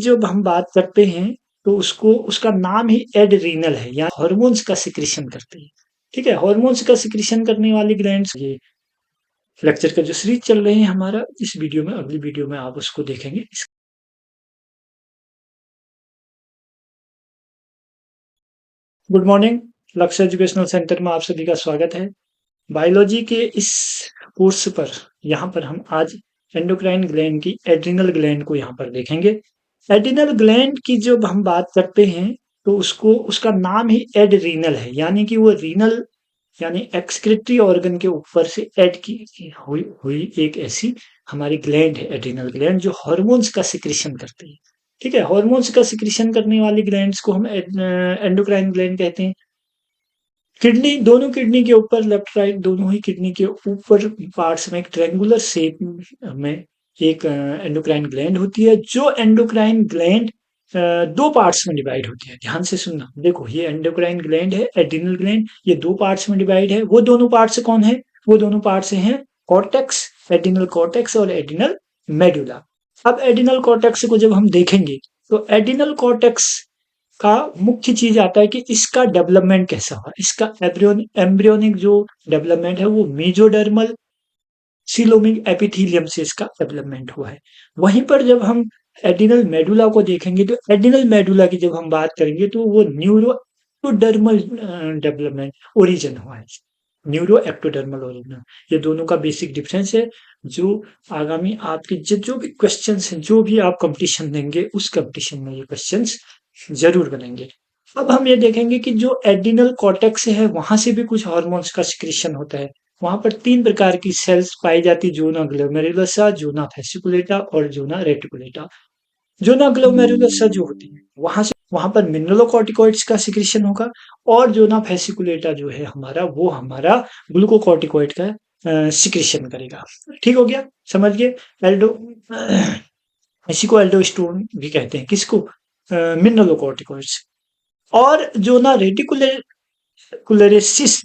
जब हम बात करते हैं तो उसको उसका नाम ही एड्रीनल है या हार्मोन्स का सिक्रीशन करते हैं। ठीक है, हार्मोन्स का सिक्रीशन करने वाली ग्लैंड्स ये लेक्चर का जो सीरीज चल रही है हमारा, इस वीडियो में अगली वीडियो में आप उसको देखेंगे। गुड मॉर्निंग, लक्ष्य एजुकेशनल सेंटर में आप सभी का स्वागत है। बायोलॉजी के इस कोर्स पर यहाँ पर हम आज एंडोक्राइन ग्लैंड की एड्रिनल ग्लैंड को यहाँ पर देखेंगे। एड्रिनल ग्लैंड की जब हम बात करते हैं तो उसको उसका नाम ही एड्रीनल है, यानी कि वो रीनल यानी एक्सक्रीटरी ऑर्गन के ऊपर से ऐड की हुई एक ऐसी हमारी ग्लैंड है, एड्रिनल ग्लैंड, जो हार्मोन्स का सिक्रीशन करती है। ठीक है, हार्मोन्स का सिक्रीशन करने वाली ग्लैंड्स को हम एंडोक्राइन ग्लैंड कहते हैं। किडनी, दोनों किडनी के ऊपर, लेफ्ट राइट दोनों ही किडनी के ऊपर पार्ट्स में एक ट्रायंगुलर शेप में एक एंडोक्राइन ग्लैंड होती है। जो एंडोक्राइन ग्लैंड दो पार्ट्स में डिवाइड होती है। ध्यान से सुनना, देखो ये एंडोक्राइन ग्लैंड है, एड्रिनल ग्लैंड, ये दो पार्ट्स में डिवाइड है। वो दोनों पार्ट्स कौन है? वो दोनों पार्ट्स हैं कॉर्टेक्स, एड्रिनल कॉर्टेक्स और एड्रिनल मेडुला। अब एड्रिनल कॉर्टेक्स को जब हम देखेंगे तो एड्रिनल कॉर्टेक्स का मुख्य चीज आता है कि इसका डेवलपमेंट कैसा हुआ। इसका एम्ब्रियोनिक जो डेवलपमेंट है वो मेजोडर्मल सिलोमिक एपिथेलियम से इसका डेवलपमेंट हुआ है। वहीं पर जब हम एड्रिनल मेडुला को देखेंगे तो एड्रिनल मेडुला की जब हम बात करेंगे तो वो न्यूरो एक्टोडर्मल डेवलपमेंट ओरिजिन हुआ है। न्यूरो एक्टोडर्मल ओरिजिन, ये दोनों का बेसिक डिफरेंस है, जो आगामी आपके जो भी क्वेश्चन हैं, जो भी आप कंपटीशन देंगे उस कंपटीशन में ये क्वेश्चन जरूर बनेंगे। अब हम ये देखेंगे कि जो एड्रिनल कॉर्टेक्स है वहां से भी कुछ हार्मोन्स का सिक्रीशन होता है। वहां पर तीन प्रकार की सेल्स पाई जाती है, जोना ग्लोमेरुलसा, जोना फेसिकुलेटा और जोना रेटिकुलेटा। जोना ग्लोमेरुलसा जो होती है वहां पर मिनरलोकॉर्टिकॉइड्स का सिक्रीशन होगा, और जोना फेसिकुलेटा जो है हमारा, वो हमारा ग्लूकोकॉर्टिकॉइड का सिक्रीशन करेगा। ठीक हो गया, समझ गए? एल्डो इसी को एल्डोस्टोन भी कहते हैं, किसको? मिनरलोकॉर्टिकॉइड्स। और जो ना रेटिकुलरेसिस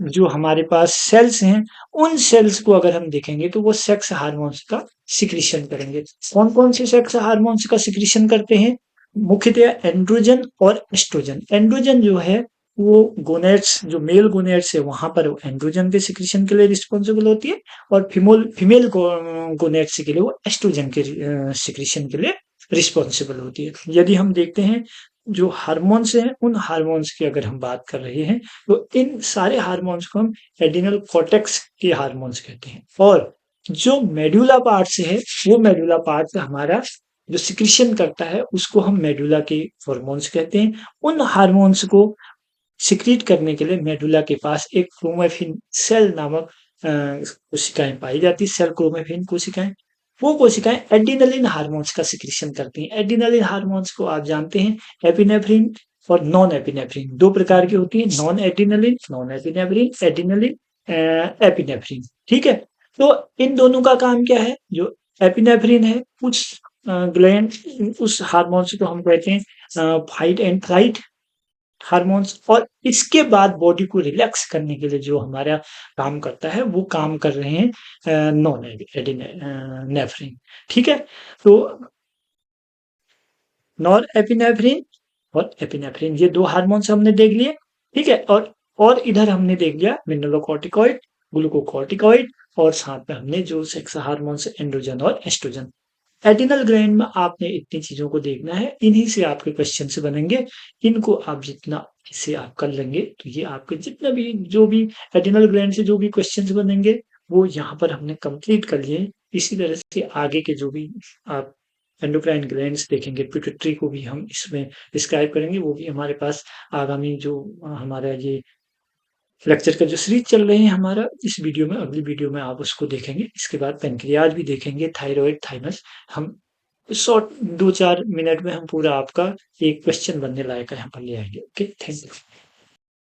जो हमारे पास सेल्स हैं, उन सेल्स को अगर हम देखेंगे तो वो सेक्स हार्मोन्स का सिक्रीशन करेंगे। कौन कौन से सेक्स हार्मोन्स का सिक्रीशन करते हैं? मुख्यतः एंड्रोजन और एस्ट्रोजन। एंड्रोजन जो है वो गोनेट्स, जो मेल गोनेट्स है वहां पर एंड्रोजन के सिक्रीशन के लिए रिस्पॉन्सिबल होती है, और फीमेल गोनेट्स के लिए वो एस्ट्रोजन के सिक्रीशन के लिए रिस्पॉन्सिबल होती है। यदि हम देखते हैं जो हार्मोन्स हैं, उन हार्मोन्स की अगर हम बात कर रहे हैं तो इन सारे हार्मोन्स को हम एड्रिनल कॉर्टेक्स के हार्मोन्स कहते हैं। और जो मेडुला पार्ट्स है, वो मेडुला पार्ट हमारा जो सिक्रीशन करता है उसको हम मेडुला के हार्मोन्स कहते हैं। उन हार्मोन्स को सिक्रीट करने के लिए मेडुला के पास एक क्रोमेफिन सेल नामक कोशिकाएं पाई जाती है, सेल क्रोमेफिन कोशिकाएं। वो कोशिकाएं एड्रिनलिन हार्मोन्स का सिक्रीशन करती हैं। एड्रिनलिन हार्मोन्स को आप जानते हैं, एपिनेफ्रिन और नॉन एपिनेफ्रिन, दो प्रकार की होती है, non adrenaline, non epinephrine, adrenaline, epinephrine. ठीक है, तो इन दोनों का काम क्या है? जो एपिनेफ्रिन है उस ग्लैंड, उस हार्मोन्स को हम कहते हैं फाइट एंड फ्लाइट हार्मोन्स, और इसके बाद बॉडी को रिलैक्स करने के लिए जो हमारा काम करता है वो काम कर रहे हैं नॉन एपिनेफ्रिन। ठीक है, तो नॉन एपिनेफ्रिन और एपिनेफ्रिन, ये दो हार्मोन्स हमने देख लिए। ठीक है, और इधर हमने देख लिया मिनरलोकॉर्टिकॉइड, ग्लूकोकॉर्टिकॉइड, और साथ में हमने जो सेक्स हार्मोन्स एंड्रोजन और एस्ट्रोजन। एड्रिनल ग्लैंड में आपने इतनी चीजों को देखना है, इन्हीं से आपके क्वेश्चन से बनेंगे। इनको आप जितना इसे आप कर लेंगे तो ये आपके जितना भी जो भी एड्रिनल ग्लैंड से जो भी क्वेश्चन बनेंगे वो यहाँ पर हमने कंप्लीट कर लिए। इसी तरह से आगे के जो भी आप एंडोक्राइन ग्लैंड्स देखेंगे, पिट्यूटरी को भी हम इसमें डिस्क्राइब करेंगे, वो भी हमारे पास आगामी जो हमारा ये लेक्चर का जो सीरीज चल रही है हमारा, इस वीडियो में अगली वीडियो में आप उसको देखेंगे। इसके बाद पेनक्रियाज भी देखेंगे, थायराइड, थाइमस। हम शॉर्ट 2-4 मिनट में हम पूरा आपका एक क्वेश्चन बनने लायक यहाँ पर ले आएंगे। Okay, thank you.